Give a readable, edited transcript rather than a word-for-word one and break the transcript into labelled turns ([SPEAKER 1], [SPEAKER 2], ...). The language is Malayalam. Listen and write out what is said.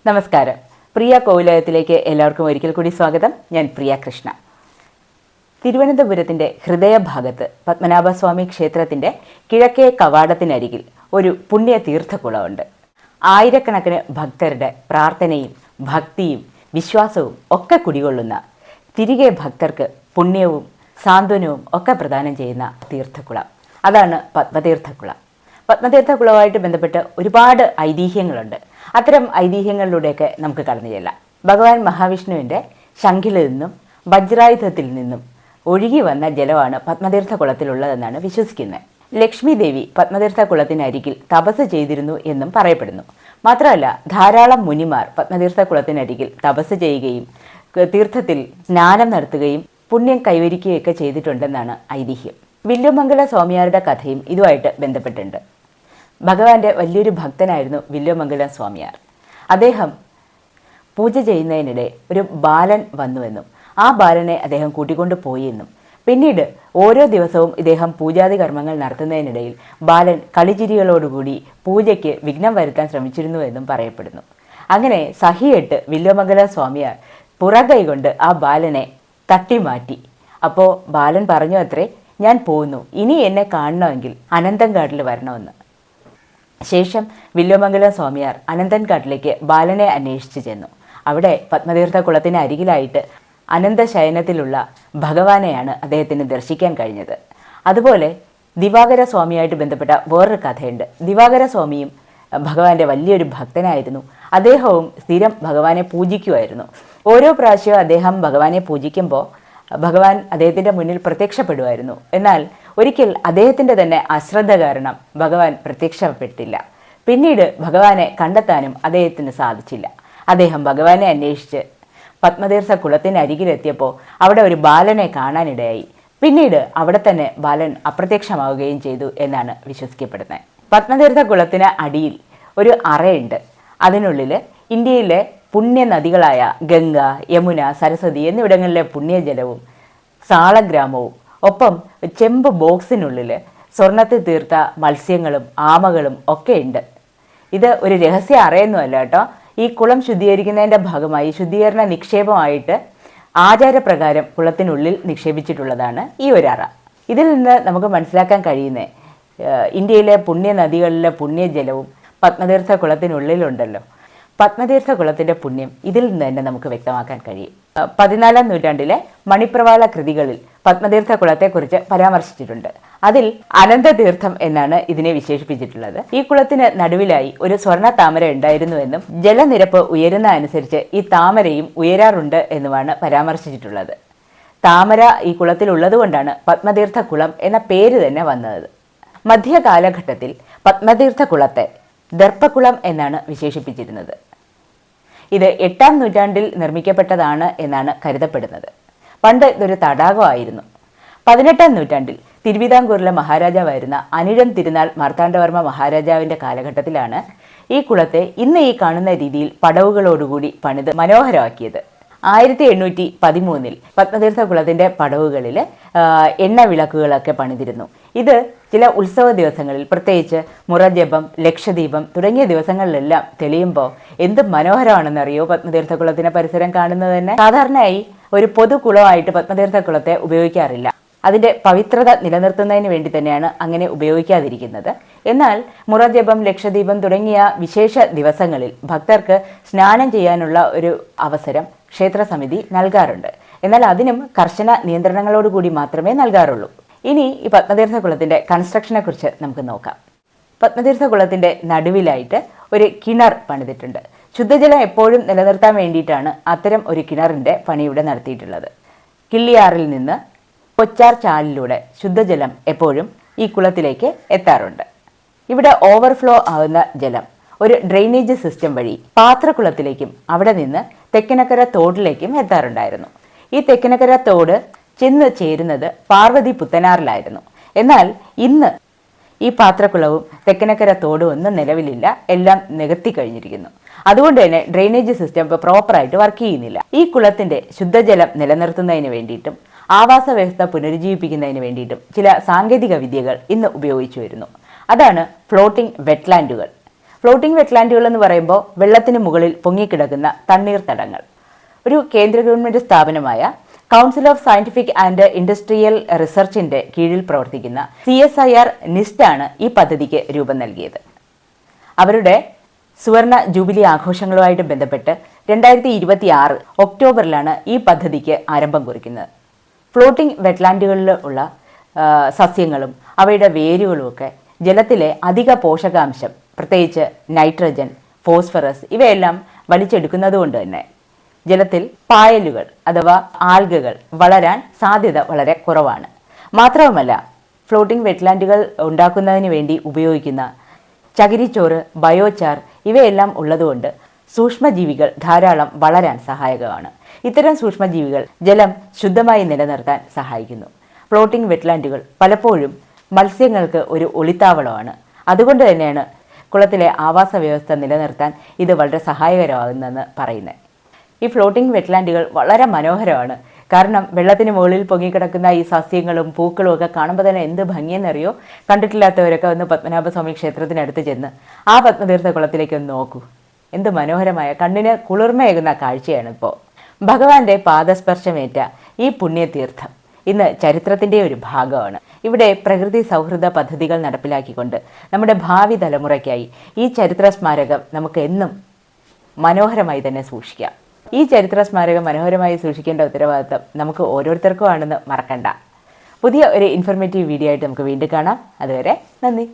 [SPEAKER 1] നമസ്കാരം. പ്രിയ കോവിലകത്തിലേക്ക് എല്ലാവർക്കും ഒരിക്കൽ കൂടി സ്വാഗതം. ഞാൻ പ്രിയ കൃഷ്ണ. തിരുവനന്തപുരത്തിൻ്റെ ഹൃദയഭാഗത്ത് പത്മനാഭസ്വാമി ക്ഷേത്രത്തിൻ്റെ കിഴക്കേ കവാടത്തിനരികിൽ ഒരു പുണ്യ തീർത്ഥക്കുളമുണ്ട്. ആയിരക്കണക്കിന് ഭക്തരുടെ പ്രാർത്ഥനയും ഭക്തിയും വിശ്വാസവും ഒക്കെ കുടികൊള്ളുന്ന, തിരികെ ഭക്തർക്ക് പുണ്യവും സാന്ത്വനവും ഒക്കെ പ്രദാനം ചെയ്യുന്ന തീർത്ഥക്കുളം. അതാണ് പത്മതീർത്ഥക്കുളം. പത്മതീർത്ഥക്കുളവുമായിട്ട് ബന്ധപ്പെട്ട് ഒരുപാട് ഐതിഹ്യങ്ങളുണ്ട്. അത്തരം ഐതിഹ്യങ്ങളിലൂടെയൊക്കെ നമുക്ക് കടന്നു ചെല്ലാം. ഭഗവാൻ മഹാവിഷ്ണുവിൻ്റെ ശംഖിൽ നിന്നും വജ്രായുധത്തിൽ നിന്നും ഒഴുകി വന്ന ജലമാണ് പത്മതീർത്ഥക്കുളത്തിലുള്ളതെന്നാണ് വിശ്വസിക്കുന്നത്. ലക്ഷ്മി ദേവി പത്മതീർത്ഥക്കുളത്തിനരികിൽ തപസ് ചെയ്തിരുന്നു എന്നും പറയപ്പെടുന്നു. മാത്രമല്ല, ധാരാളം മുനിമാർ പത്മതീർത്ഥക്കുളത്തിനരികിൽ തപസ് ചെയ്യുകയും തീർത്ഥത്തിൽ സ്നാനം നടത്തുകയും പുണ്യം കൈവരിക്കുകയൊക്കെ ചെയ്തിട്ടുണ്ടെന്നാണ് ഐതിഹ്യം. വില്വമംഗല സ്വാമിയാരുടെ കഥയും ഇതുമായിട്ട് ബന്ധപ്പെട്ടുണ്ട്. ഭഗവാന്റെ വലിയൊരു ഭക്തനായിരുന്നു വില്വമംഗലം സ്വാമിയാർ. അദ്ദേഹം പൂജ ചെയ്യുന്നതിനിടെ ഒരു ബാലൻ വന്നുവെന്നും ആ ബാലനെ അദ്ദേഹം കൂട്ടിക്കൊണ്ടു പോയി എന്നും പിന്നീട് ഓരോ ദിവസവും ഇദ്ദേഹം പൂജാതി കർമ്മങ്ങൾ നടത്തുന്നതിനിടയിൽ ബാലൻ കളിചിരികളോടുകൂടി പൂജയ്ക്ക് വിഘ്നം വരുത്താൻ ശ്രമിച്ചിരുന്നുവെന്നും പറയപ്പെടുന്നു. അങ്ങനെ സഹിയിട്ട് വില്വമംഗലം സ്വാമിയാർ പുറകൈ കൊണ്ട് ആ ബാലനെ തട്ടിമാറ്റി. അപ്പോൾ ബാലൻ പറഞ്ഞു അത്രേ, ഞാൻ പോകുന്നു, ഇനി എന്നെ കാണണമെങ്കിൽ അനന്തൻകാട്ടിൽ വരണമെന്ന്. ശേഷം വില്വമംഗലം സ്വാമിയാർ അനന്തൻകാട്ടിലേക്ക് ബാലനെ അന്വേഷിച്ചു ചെന്നു. അവിടെ പത്മതീർത്ഥക്കുളത്തിന് അരികിലായിട്ട് അനന്തശയനത്തിലുള്ള ഭഗവാനെയാണ് അദ്ദേഹത്തിന് ദർശിക്കാൻ കഴിഞ്ഞത്. അതുപോലെ ദിവാകര സ്വാമിയായിട്ട് ബന്ധപ്പെട്ട വേറൊരു കഥയുണ്ട്. ദിവാകര സ്വാമിയും ഭഗവാന്റെ വലിയൊരു ഭക്തനായിരുന്നു. അദ്ദേഹവും സ്ഥിരം ഭഗവാനെ പൂജിക്കുമായിരുന്നു. ഓരോ പ്രാവശ്യവും അദ്ദേഹം ഭഗവാനെ പൂജിക്കുമ്പോൾ ഭഗവാൻ അദ്ദേഹത്തിൻ്റെ മുന്നിൽ പ്രത്യക്ഷപ്പെടുമായിരുന്നു. എന്നാൽ ഒരിക്കൽ അദ്ദേഹത്തിൻ്റെ തന്നെ അശ്രദ്ധ കാരണം ഭഗവാൻ പ്രത്യക്ഷപ്പെട്ടില്ല. പിന്നീട് ഭഗവാനെ കണ്ടെത്താനും അദ്ദേഹത്തിന് സാധിച്ചില്ല. അദ്ദേഹം ഭഗവാനെ അന്വേഷിച്ച് പത്മതീർത്ഥക്കുളത്തിനരികിലെത്തിയപ്പോൾ അവിടെ ഒരു ബാലനെ കാണാനിടയായി. പിന്നീട് അവിടെ തന്നെ ബാലൻ അപ്രത്യക്ഷമാവുകയും ചെയ്തു എന്നാണ് വിശ്വസിക്കപ്പെടുന്നത്. പത്മതീർത്ഥക്കുളത്തിന് അടിയിൽ ഒരു അറയുണ്ട്. അതിനുള്ളിൽ ഇന്ത്യയിലെ പുണ്യ നദികളായ ഗംഗ, യമുന, സരസ്വതി എന്നിവിടങ്ങളിലെ പുണ്യജലവും സാളഗ്രാമവും ഒപ്പം ചെമ്പ് ബോക്സിനുള്ളിൽ സ്വർണ്ണത്തിൽ തീർത്ത മത്സ്യങ്ങളും ആമകളും ഒക്കെ ഉണ്ട്. ഇത് ഒരു രഹസ്യ അറയൊന്നുമല്ല കേട്ടോ. ഈ കുളം ശുദ്ധീകരിക്കുന്നതിൻ്റെ ഭാഗമായി ശുദ്ധീകരണ നിക്ഷേപമായിട്ട് ആചാരപ്രകാരം കുളത്തിനുള്ളിൽ നിക്ഷേപിച്ചിട്ടുള്ളതാണ് ഈ ഒരു അറ. ഇതിൽ നിന്ന് നമുക്ക് മനസ്സിലാക്കാൻ കഴിയുന്നത് ഇന്ത്യയിലെ പുണ്യ നദികളിലെ പുണ്യജലവും പത്മതീർത്ഥക്കുളത്തിനുള്ളിലുണ്ടല്ലോ. പത്മതീർത്ഥക്കുളത്തിൻ്റെ പുണ്യം ഇതിൽ നിന്ന് തന്നെ നമുക്ക് വ്യക്തമാക്കാൻ കഴിയും. 14-ാം നൂറ്റാണ്ടിലെ മണിപ്രവാള കൃതികളിൽ പത്മതീർത്ഥക്കുളത്തെക്കുറിച്ച് പരാമർശിച്ചിട്ടുണ്ട്. അതിൽ അനന്തതീർത്ഥം എന്നാണ് ഇതിനെ വിശേഷിപ്പിച്ചിട്ടുള്ളത്. ഈ കുളത്തിന് നടുവിലായി ഒരു സ്വർണ്ണ താമര ഉണ്ടായിരുന്നുവെന്നും ജലനിരപ്പ് ഉയരുന്ന അനുസരിച്ച് ഈ താമരയും ഉയരാറുണ്ട് എന്നുമാണ് പരാമർശിച്ചിട്ടുള്ളത്. താമര ഈ കുളത്തിലുള്ളത് കൊണ്ടാണ് പത്മതീർത്ഥക്കുളം എന്ന പേര് തന്നെ വന്നത്. മധ്യകാലഘട്ടത്തിൽ പത്മതീർത്ഥക്കുളത്തെ ദർപ്പക്കുളം എന്നാണ് വിശേഷിപ്പിച്ചിരുന്നത്. ഇത് 8-ാം നൂറ്റാണ്ടിൽ നിർമ്മിക്കപ്പെട്ടതാണ് എന്നാണ് കരുതപ്പെടുന്നത്. പണ്ട് ഇതൊരു തടാകമായിരുന്നു. 18-ാം നൂറ്റാണ്ടിൽ തിരുവിതാംകൂറിലെ മഹാരാജാവായിരുന്ന അനിഴം തിരുനാൾ മാർത്താണ്ഡവർമ്മ മഹാരാജാവിൻ്റെ കാലഘട്ടത്തിലാണ് ഈ കുളത്തെ ഇന്ന് ഈ കാണുന്ന രീതിയിൽ പടവുകളോടുകൂടി പണിത് മനോഹരമാക്കിയത്. 1813 പത്മതീർത്ഥക്കുളത്തിൻ്റെ പടവുകളിൽ എണ്ണ വിളക്കുകളൊക്കെ പണിതിരുന്നു. ഇത് ചില ഉത്സവ ദിവസങ്ങളിൽ, പ്രത്യേകിച്ച് മുറജപം, ലക്ഷദീപം തുടങ്ങിയ ദിവസങ്ങളിലെല്ലാം തെളിയുമ്പോൾ എന്ത് മനോഹരമാണെന്നറിയോ പത്മതീർത്ഥക്കുളത്തിൻ്റെ പരിസരം കാണുന്നത് തന്നെ. സാധാരണയായി ഒരു പൊതുകുളമായിട്ട് പത്മതീർത്ഥക്കുളത്തെ ഉപയോഗിക്കാറില്ല. അതിൻ്റെ പവിത്രത നിലനിർത്തുന്നതിന് വേണ്ടി തന്നെയാണ് അങ്ങനെ ഉപയോഗിക്കാതിരിക്കുന്നത്. എന്നാൽ മുറജപം, ലക്ഷദീപം തുടങ്ങിയ വിശേഷ ദിവസങ്ങളിൽ ഭക്തർക്ക് സ്നാനം ചെയ്യാനുള്ള ഒരു അവസരം ക്ഷേത്രസമിതി നൽകാറുണ്ട്. എന്നാൽ അതിനും കർശന നിയന്ത്രണങ്ങളോടുകൂടി മാത്രമേ നൽകാറുള്ളൂ. ഇനി ഈ പത്മതീർത്ഥക്കുളത്തിൻ്റെ കൺസ്ട്രക്ഷനെ കുറിച്ച് നമുക്ക് നോക്കാം. പത്മതീർത്ഥക്കുളത്തിൻ്റെ നടുവിലായിട്ട് ഒരു കിണർ പണിതിട്ടുണ്ട്. ശുദ്ധജലം എപ്പോഴും നിലനിർത്താൻ വേണ്ടിയിട്ടാണ് അത്തരം ഒരു കിണറിൻ്റെ പണി ഇവിടെ നടത്തിയിട്ടുള്ളത്. കിള്ളിയാറിൽ നിന്ന് കൊച്ചാർ ചാലിലൂടെ ശുദ്ധജലം എപ്പോഴും ഈ കുളത്തിലേക്ക് എത്താറുണ്ട്. ഇവിടെ ഓവർഫ്ലോ ആവുന്ന ജലം ഒരു ഡ്രെയിനേജ് സിസ്റ്റം വഴി പാത്രക്കുളത്തിലേക്കും അവിടെ നിന്ന് തെക്കിനക്കര തോടിലേക്കും എത്താറുണ്ടായിരുന്നു. ഈ തെക്കിനക്കര തോട് ചെന്ന് ചേരുന്നത് പാർവതി പുത്തനാറിലായിരുന്നു. എന്നാൽ ഇന്ന് ഈ പാത്രക്കുളവും തെക്കിനക്കര തോടും ഒന്നും നിലവിലില്ല. എല്ലാം നികത്തി കഴിഞ്ഞിരിക്കുന്നു. അതുകൊണ്ട് തന്നെ ഡ്രെയിനേജ് സിസ്റ്റം ഇപ്പോൾ പ്രോപ്പറായിട്ട് വർക്ക് ചെയ്യുന്നില്ല. ഈ കുളത്തിൻ്റെ ശുദ്ധജലം നിലനിർത്തുന്നതിന് വേണ്ടിയിട്ടും ആവാസ വ്യവസ്ഥ പുനരുജ്ജീവിപ്പിക്കുന്നതിന് വേണ്ടിയിട്ടും ചില സാങ്കേതിക വിദ്യകൾ ഇന്ന് ഉപയോഗിച്ചു വരുന്നു. അതാണ് ഫ്ലോട്ടിംഗ് വെറ്റ്ലാൻഡുകൾ. ഫ്ലോട്ടിംഗ് വെറ്റ്ലാൻഡുകൾ എന്ന് പറയുമ്പോൾ വെള്ളത്തിന് മുകളിൽ പൊങ്ങിക്കിടക്കുന്ന തണ്ണീർത്തടങ്ങൾ. ഒരു കേന്ദ്ര ഗവൺമെൻറ് സ്ഥാപനമായ council of scientific and industrial റിസർച്ചിന്റെ കീഴിൽ പ്രവർത്തിക്കുന്ന CSIR NIST ആണ് ഈ പദ്ധതിക്ക് രൂപം നൽകിയത്. അവരുടെ സുവർണ ജൂബിലി ആഘോഷങ്ങളുമായിട്ട് ബന്ധപ്പെട്ട് 2026 ഒക്ടോബറിലാണ് ഈ പദ്ധതിക്ക് ആരംഭം കുറിക്കുന്നത്. ഫ്ലോട്ടിംഗ് വെറ്റ്ലാൻഡുകളിൽ ഉള്ള സസ്യങ്ങളും അവയുടെ വേരുകളുമൊക്കെ ജലത്തിലെ അധിക പോഷകാംശം, പ്രത്യേകിച്ച് നൈട്രജൻ, ഫോസ്ഫറസ് ഇവയെല്ലാം വലിച്ചെടുക്കുന്നതുകൊണ്ട് തന്നെ ജലത്തിൽ പായലുകൾ അഥവാ ആൽഗകൾ വളരാൻ സാധ്യത വളരെ കുറവാണ്. മാത്രവുമല്ല, ഫ്ലോട്ടിംഗ് വെറ്റ്ലാൻഡുകൾ ഉണ്ടാക്കുന്നതിന് വേണ്ടി ഉപയോഗിക്കുന്ന ചകിരിച്ചോറ്, ബയോചാർ ഇവയെല്ലാം ഉള്ളതുകൊണ്ട് സൂക്ഷ്മജീവികൾ ധാരാളം വളരാൻ സഹായകമാണ്. ഇത്തരം സൂക്ഷ്മജീവികൾ ജലം ശുദ്ധമായി നിലനിർത്താൻ സഹായിക്കുന്നു. ഫ്ലോട്ടിംഗ് വെറ്റ്ലാൻഡുകൾ പലപ്പോഴും മത്സ്യങ്ങൾക്ക് ഒരു ഒളിത്താവളമാണ്. അതുകൊണ്ട് തന്നെയാണ് കുളത്തിലെ ആവാസ വ്യവസ്ഥ നിലനിർത്താൻ ഇത് വളരെ സഹായകരമാകുന്നതെന്ന് പറയുന്നത്. ഈ ഫ്ലോട്ടിംഗ് വെറ്റ്ലാൻഡുകൾ വളരെ മനോഹരമാണ്. കാരണം വെള്ളത്തിന് മുകളിൽ പൊങ്ങിക്കിടക്കുന്ന ഈ സസ്യങ്ങളും പൂക്കളും ഒക്കെ കാണുമ്പോൾ തന്നെ എന്ത് ഭംഗിയെന്നറിയോ. കണ്ടിട്ടില്ലാത്തവരൊക്കെ ഒന്ന് പത്മനാഭസ്വാമി ക്ഷേത്രത്തിനടുത്ത് ചെന്ന് ആ പത്മതീർത്ഥ കുളത്തിലേക്ക് ഒന്ന് നോക്കൂ. എന്ത് മനോഹരമായ, കണ്ണിന് കുളിർമയേകുന്ന കാഴ്ചയാണ്. ഇപ്പോൾ ഭഗവാന്റെ പാദസ്പർശമേറ്റ ഈ പുണ്യതീർത്ഥം ഇന്ന് ചരിത്രത്തിൻ്റെ ഒരു ഭാഗമാണ്. ഇവിടെ പ്രകൃതി സൗഹൃദ പദ്ധതികൾ നടപ്പിലാക്കിക്കൊണ്ട് നമ്മുടെ ഭാവി തലമുറയ്ക്കായി ഈ ചരിത്ര സ്മാരകം നമുക്ക് എന്നും മനോഹരമായി തന്നെ സൂക്ഷിക്കാം. ഈ ചരിത്ര സ്മാരകം മനോഹരമായി സൂക്ഷിക്കേണ്ട ഉത്തരവാദിത്തം നമുക്ക് ഓരോരുത്തർക്കും ആണെന്ന് മറക്കണ്ട. പുതിയ ഒരു ഇൻഫർമേറ്റീവ് വീഡിയോ ആയിട്ട് നമുക്ക് വീണ്ടും കാണാം. അതുവരെ നന്ദി.